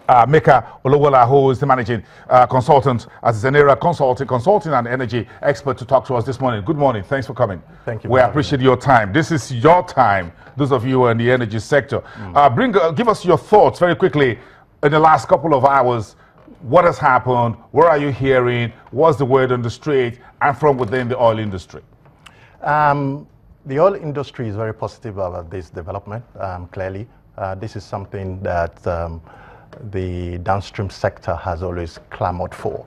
Meka Olowola, who is the managing consultant at Zenera Consulting and energy expert, to talk to us this morning. Good morning. Thanks for coming. Thank you. We appreciate your time. This is your time, those of you who are in the energy sector. Give us your thoughts very quickly in the last couple of hours. What has happened? Where are you hearing? What's the word on the street and from within the oil industry? The oil industry is very positive about this development, clearly. This is something that the downstream sector has always clamored for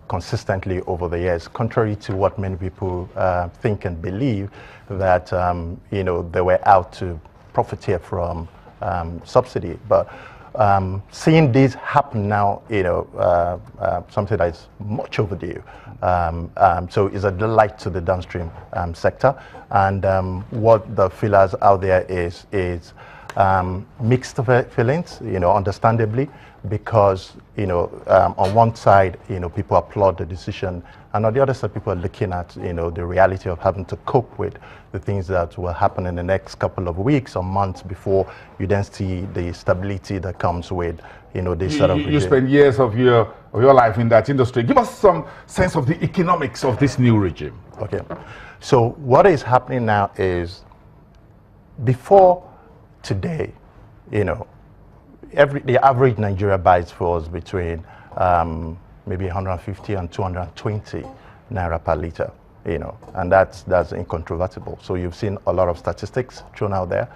consistently over the years, contrary to what many people think and believe, that they were out to profiteer from subsidy. But seeing this happen now, something that is much overdue. So it's a delight to the downstream sector. And what the feelers out there is mixed feelings, understandably, because, on one side, people applaud the decision, and on the other side, people are looking at, the reality of having to cope with the things that will happen in the next couple of weeks or months before you then see the stability that comes with, this sort of regime. You spend years of your life in that industry. Give us some sense of the economics of this new regime. Okay. So what is happening now is, before today, the average Nigeria buys fuels between maybe 150 and 220 naira per liter, and that's incontrovertible. So you've seen a lot of statistics thrown out there.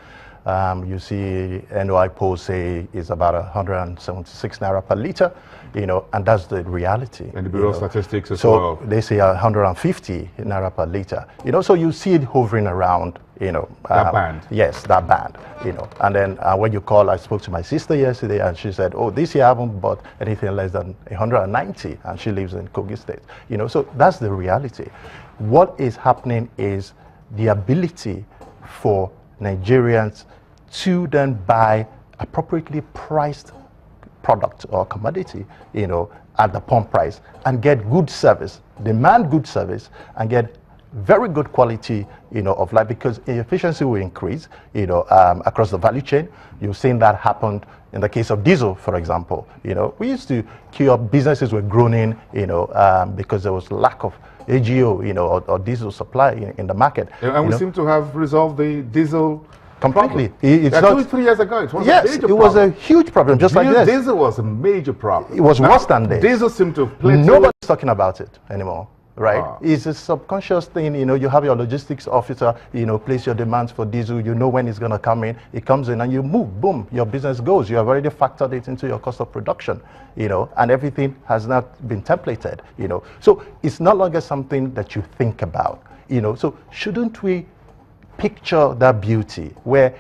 You see NOI polls say it's about 176 naira per liter, and that's the reality. And the Bureau of Statistics as well. So they say 150 naira per liter, so you see it hovering around, that band. Yes, that band, And then when you call, I spoke to my sister yesterday, and she said, oh, this year I haven't bought anything less than 190, and she lives in Kogi State, So that's the reality. What is happening is the ability for Nigerians to then buy appropriately priced product or commodity, at the pump price, and get good service, demand good service, and get very good quality, of life, because efficiency will increase, across the value chain. You've seen that happen in the case of diesel, for example. We used to queue up, businesses were groaning, because there was lack of AGO, or diesel supply in the market. And we seem to have resolved the diesel completely. It's not 2-3 years ago. It was a major problem. It was a huge problem, just like this. Diesel was a major problem. It was worse than this. Diesel seemed to have played. Nobody's talking about it anymore. Right? It's a subconscious thing, you have your logistics officer, place your demands for diesel, when it's going to come in, it comes in and you move, boom, your business goes. You have already factored it into your cost of production, and everything has not been templated, So it's no longer something that you think about, So shouldn't we picture that beauty where,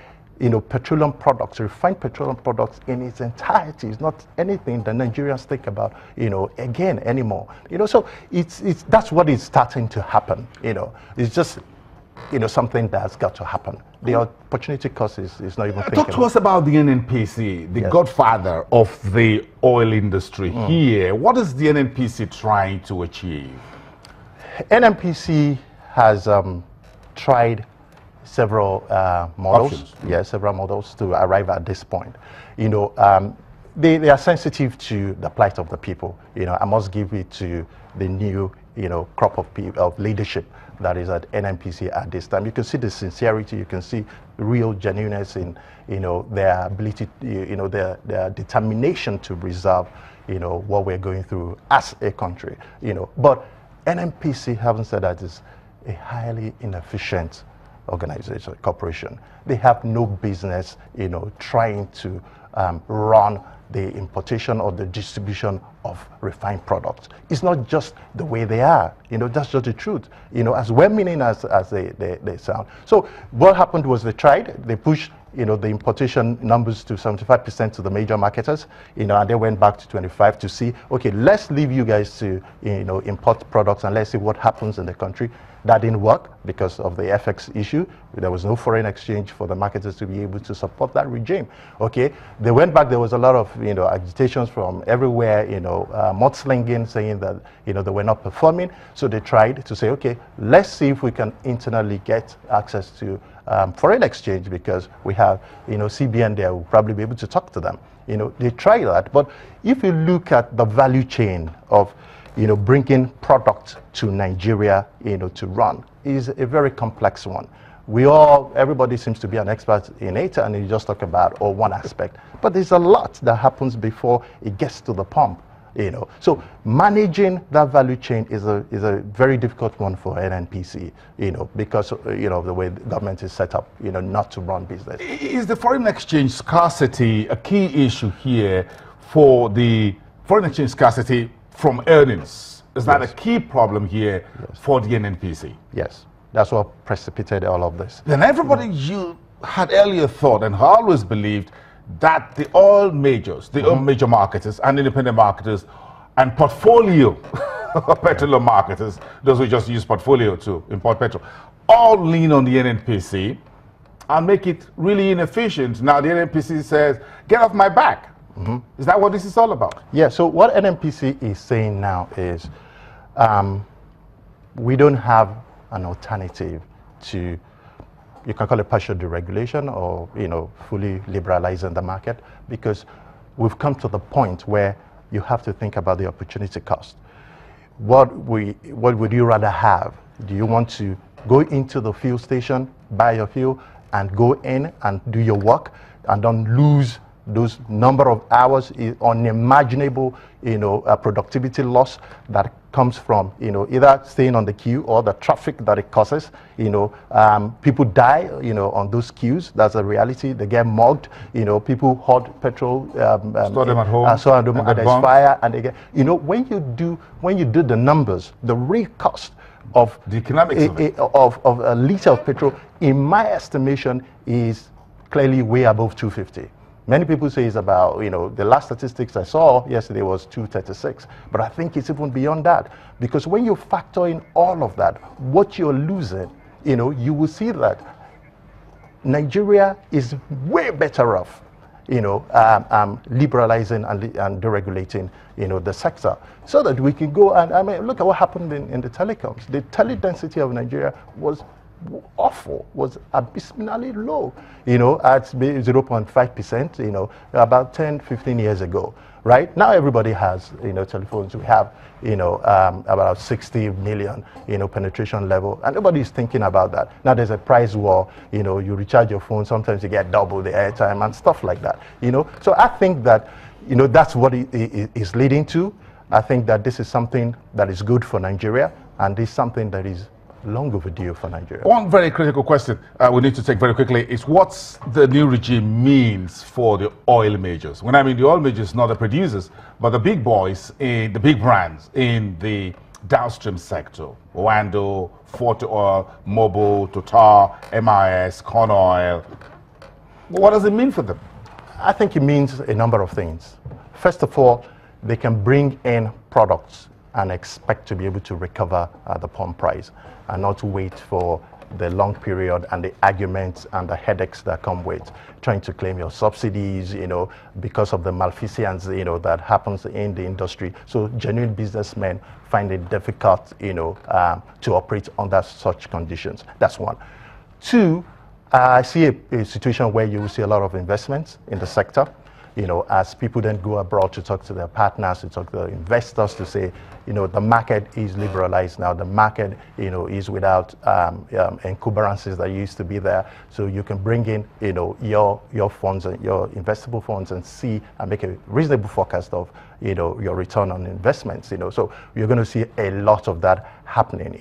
petroleum products, refined petroleum products in its entirety is not anything that Nigerians think about, again anymore. So that's what is starting to happen. It's just, something that's got to happen. The opportunity cost is not even thinking. Talk to us about the NNPC, the godfather of the oil industry here. What is the NNPC trying to achieve? NNPC has tried several models, several models to arrive at this point. They are sensitive to the plight of the people. I must give it to the new, crop of people, of leadership that is at NNPC at this time. You can see the sincerity, you can see real genuineness in, their ability, their determination to resolve, what we're going through as a country. But NNPC, having said that, is a highly inefficient organization, corporation. They have no business, trying to run the importation or the distribution of refined products. It's not just the way they are, that's just the truth, as well-meaning as they sound. So what happened was they tried, they pushed, the importation numbers to 75% to the major marketers, and they went back to 25 to see, okay, let's leave you guys to, import products and let's see what happens in the country. That didn't work because of the FX issue. There was no foreign exchange for the marketers to be able to support that regime. Okay, they went back. There was a lot of agitations from everywhere. Mudslinging, saying that they were not performing. So they tried to say, okay, let's see if we can internally get access to foreign exchange, because we have CBN there. We'll probably be able to talk to them. They try that, but if you look at the value chain of bringing product to Nigeria, to run, is a very complex one. Everybody seems to be an expert in it, and you just talk about one aspect. But there's a lot that happens before it gets to the pump, So managing that value chain is a very difficult one for NNPC, because of the way the government is set up, not to run business. Is the foreign exchange scarcity a key issue here for the foreign exchange scarcity from earnings? Is that a key problem here for the NNPC? Yes, that's what precipitated all of this. Then everybody you had earlier thought and always believed that the oil majors, the oil major marketers and independent marketers and portfolio petroleum marketers, those who just use portfolio to import petrol, all lean on the NNPC and make it really inefficient. Now the NNPC says, get off my back. Is that what this is all about? Yeah, so what NNPC is saying now is we don't have an alternative to, you can call it partial deregulation or fully liberalizing the market, because we've come to the point where you have to think about the opportunity cost. What would you rather have? Do you want to go into the fuel station, buy your fuel, and go in and do your work, and don't lose those number of hours, unimaginable, productivity loss that comes from, either staying on the queue or the traffic that it causes. People die, on those queues. That's a reality. They get mugged. People hoard petrol, store them at home, so and there's fire, and they get. When you do the numbers, the real cost of the economics of a liter of petrol, in my estimation, is clearly way above 250. Many people say it's about, the last statistics I saw yesterday was 236, but I think it's even beyond that, because when you factor in all of that, what you're losing, you will see that Nigeria is way better off, liberalizing and deregulating, the sector, so that we can go and, look at what happened in the telecoms. The tele density of Nigeria was awful, was abysmally low, at 0.5%, about 10, 15 years ago. Right now, everybody has, telephones. We have, about 60 million, penetration level, and nobody's thinking about that. Now there's a price war. You recharge your phone, sometimes you get double the airtime and stuff like that. So I think that, that's what it is leading to. I think that this is something that is good for Nigeria, and this is something that is long overdue for Nigeria. One very critical question we need to take very quickly is what's the new regime means for the oil majors? When I mean the oil majors, not the producers, but the big boys, the big brands in the downstream sector, Oando, Forte Oil, Mobil, Total, MIS, Corn Oil. What does it mean for them? I think it means a number of things. First of all, they can bring in products and expect to be able to recover the pump price, and not to wait for the long period and the arguments and the headaches that come with trying to claim your subsidies, because of the malfeasance, that happens in the industry. So genuine businessmen find it difficult, to operate under such conditions. That's one. Two, I see a situation where you will see a lot of investments in the sector. As people then go abroad to talk to their partners, to talk to their investors, to say, the market is liberalized now. The market, is without encumbrances that used to be there. So you can bring in, your funds, and your investable funds, and see and make a reasonable forecast of, your return on investments. So you're going to see a lot of that happening.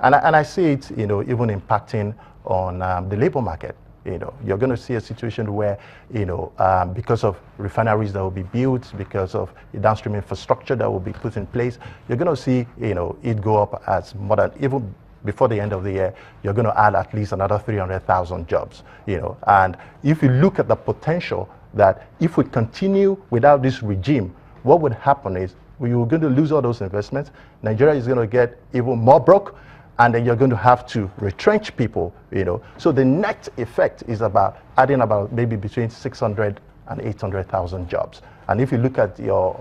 And I see it, even impacting on the labor market. You're going to see a situation where, because of refineries that will be built, because of the downstream infrastructure that will be put in place, you're going to see, it go up as more than, even before the end of the year, you're going to add at least another 300,000 jobs, And if you look at the potential that if we continue without this regime, what would happen is we were going to lose all those investments. Nigeria is going to get even more broke. and then you're going to have to retrench people, you know. So the net effect is about adding about maybe between 600 and 800,000 jobs. And if you look at your